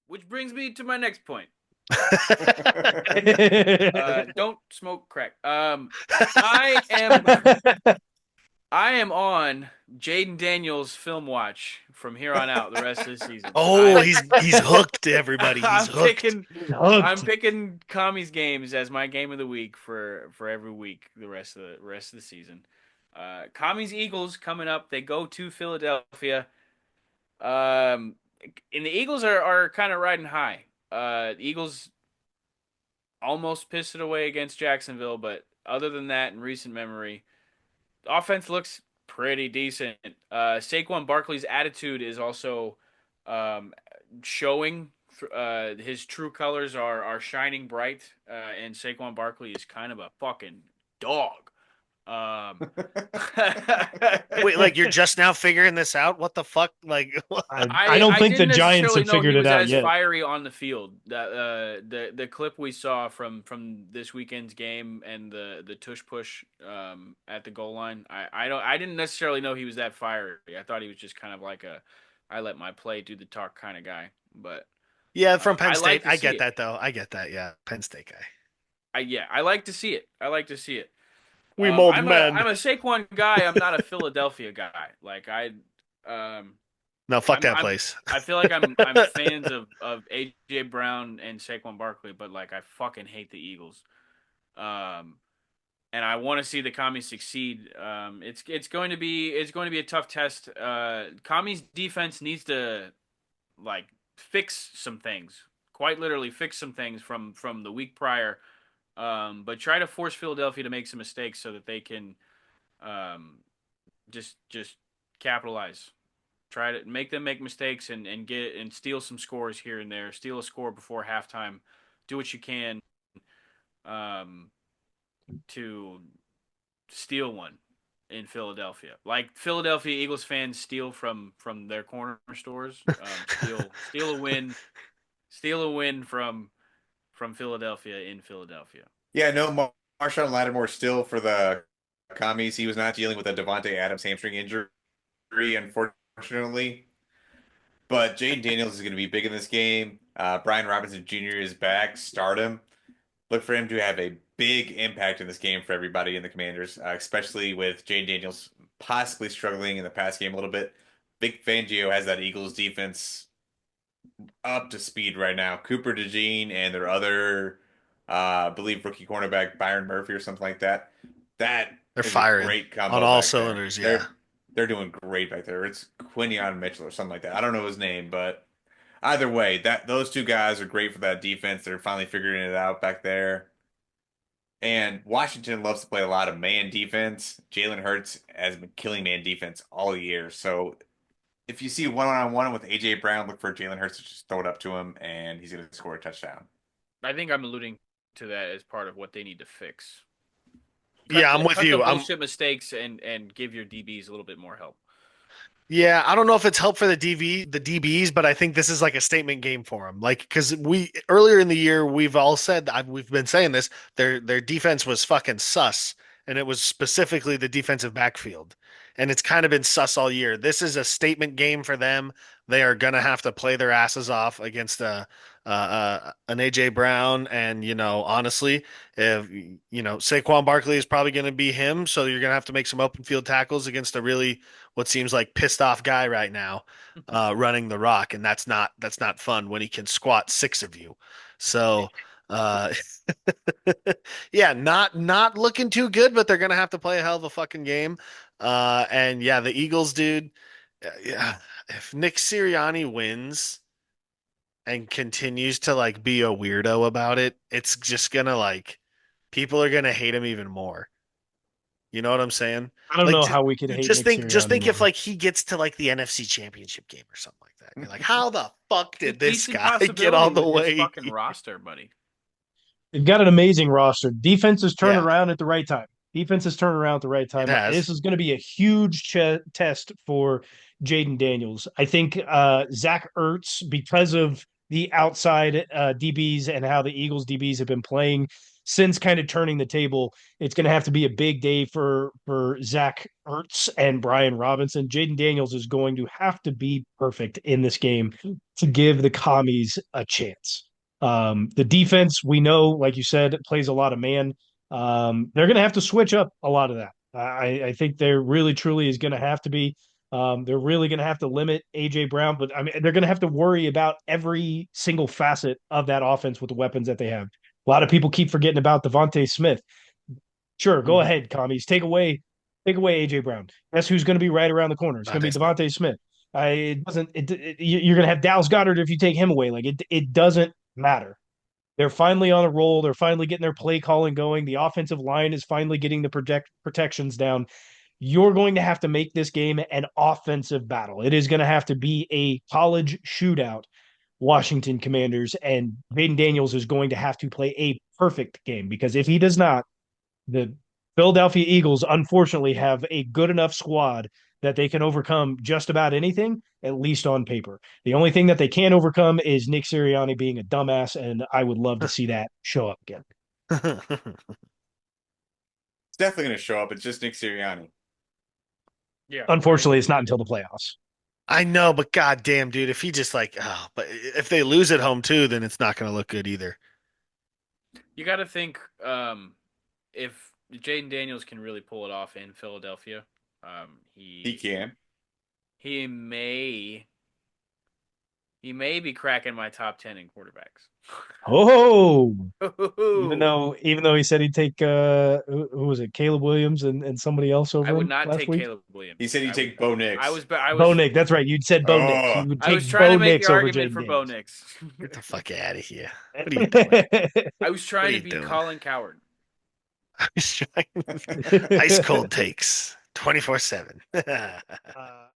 Which brings me to my next point. Don't smoke crack. I am I am on Jayden Daniels film watch from here on out the rest of the season. Oh, he's hooked, everybody. He's I'm hooked. picking I'm Hooked. picking Kami's games as my game of the week for every week the rest of the season. Kami's Eagles coming up. They go to Philadelphia. Um, and the Eagles are kind of riding high. The Eagles almost pissed it away against Jacksonville, but other than that, in recent memory, the offense looks pretty decent. Saquon Barkley's attitude is also um, showing. His true colors are shining bright, and Saquon Barkley is kind of a fucking dog. Um, Wait, like you're just now figuring this out? What the fuck? Like, I don't I think the didn't Giants necessarily have know he figured it was out as yet. fiery on the field. That the clip we saw from this weekend's game and the tush push at the goal line. I didn't necessarily know he was that fiery. I thought he was just kind of like a I let my play do the talk kind of guy. But yeah, from Penn I like State. to I see get it. that though. I get that. Yeah, Penn State guy. I like to see it. I like to see it. We mold I'm men. a Saquon guy. I'm not a Philadelphia guy. Um No, fuck that I'm place. I feel like I'm fans of AJ Brown and Saquon Barkley, but like I fucking hate the Eagles. Um, and I want to see the commies succeed. It's going to be a tough test. Commies defense needs to like fix some things, quite literally fix some things from the week prior. But try to force Philadelphia to make some mistakes so that they can um, just capitalize. Try to make them make mistakes and get and steal some scores here and there. Steal a score before halftime. Do what you can um, to steal one in Philadelphia. Like Philadelphia Eagles fans steal from their corner stores. Steal a win. Steal a win from Philadelphia in Philadelphia. Yeah, no, Marshawn Lattimore still for the commies. He was not dealing with a Devontae Adams hamstring injury, unfortunately. But Jayden Daniels is going to be big in this game. Brian Robinson Jr. is back. Start him. Look for him to have a big impact in this game for everybody in the Commanders, especially with Jayden Daniels possibly struggling in the pass game a little bit. Vic Fangio has that Eagles defense up to speed right now. Cooper DeJean and their other, I believe, rookie cornerback Byron Murphy or something like that. That They're is a firing great on combo all back there. cylinders. Yeah. They're doing great back there. It's Quinion Mitchell or something like that. I don't know his name, but either way, that those two guys are great for that defense. They're finally figuring it out back there. And Washington loves to play a lot of man defense. Jalen Hurts has been killing man defense all year. So if you see one-on-one with AJ Brown, look for Jalen Hurts to just throw it up to him, and he's going to score a touchdown. I think I'm alluding to that as part of what they need to fix. Yeah, I'm with Cut the you. bullshit mistakes and give your DBs a little bit more help. Yeah, I don't know if it's help for the DBs, but I think this is like a statement game for them. Like, because we earlier in the year we've all said we've been saying this, their defense was fucking sus, and it was specifically the defensive backfield, and it's kind of been sus all year. This is a statement game for them. They are gonna have to play their asses off against an AJ Brown, and honestly, if Saquon Barkley is probably gonna be him, so you're gonna have to make some open field tackles against a really what seems like pissed off guy right now running the rock, and that's not fun when he can squat six of you. So uh yeah, not looking too good, but they're gonna have to play a hell of a fucking game. And yeah, the Eagles, dude, yeah, if Nick Sirianni wins and continues to like be a weirdo about it, it's just gonna like people are gonna hate him even more. You know what I'm saying? I don't Like know just, how we could hate just Nick think just Sirianni think if more. like he gets to like the NFC Championship game or something like that. You're like, how the fuck did this Decent guy get all possibility the with this way? fucking roster, buddy. They've got an amazing roster. Defense has turned Yeah, around at the right time. Defense has turned around at the right it time. has. This is going to be a huge test for Jayden Daniels. I think Zach Ertz, because of the outside DBs and how the Eagles DBs have been playing since kind of turning the table, it's going to have to be a big day for Zach Ertz and Brian Robinson. Jayden Daniels is going to have to be perfect in this game to give the commies a chance. The defense, we know, like you said, plays a lot of man. They're going to have to switch up a lot of that. I think there really truly is going to have to be. They're really going to have to limit AJ Brown, but I mean, they're going to have to worry about every single facet of that offense with the weapons that they have. A lot of people keep forgetting about Devontae Smith. Sure, go ahead, commies. Take away AJ Brown. Guess who's going to be right around the corner? It's going to be Devontae Smith. It doesn't. You're going to have Dallas Goedert if you take him away. Like it doesn't matter. They're finally on a roll. They're finally getting their play calling going. The offensive line is finally getting the protections down. You're going to have to make this game an offensive battle. It is going to have to be a college shootout, Washington Commanders, and Jayden Daniels is going to have to play a perfect game because if he does not, the Philadelphia Eagles unfortunately have a good enough squad that they can overcome just about anything, at least on paper. The only thing that they can't overcome is Nick Sirianni being a dumbass, and I would love to see that show up again. It's definitely going to show up. It's just Nick Sirianni. Yeah. Unfortunately, it's not until the playoffs. I know, but goddamn, dude, if he just but if they lose at home too, then it's not going to look good either. You got to think if Jayden Daniels can really pull it off in Philadelphia, He can. he may be cracking my top 10 in quarterbacks. Oh, even though he said he'd take who was it, Caleb Williams and somebody else over I would him not last take week? Caleb Williams. He said he'd take Bo Nix. Bo Nix. That's right. You'd said Bo Nix. You Oh, would I take was trying Bo to make Nix the over argument Jayden for Bo Daniels. Nix. Get the fuck out of here. What are you doing? I was trying What are to you be doing? Colin Coward. I was trying. Ice cold takes 24/7.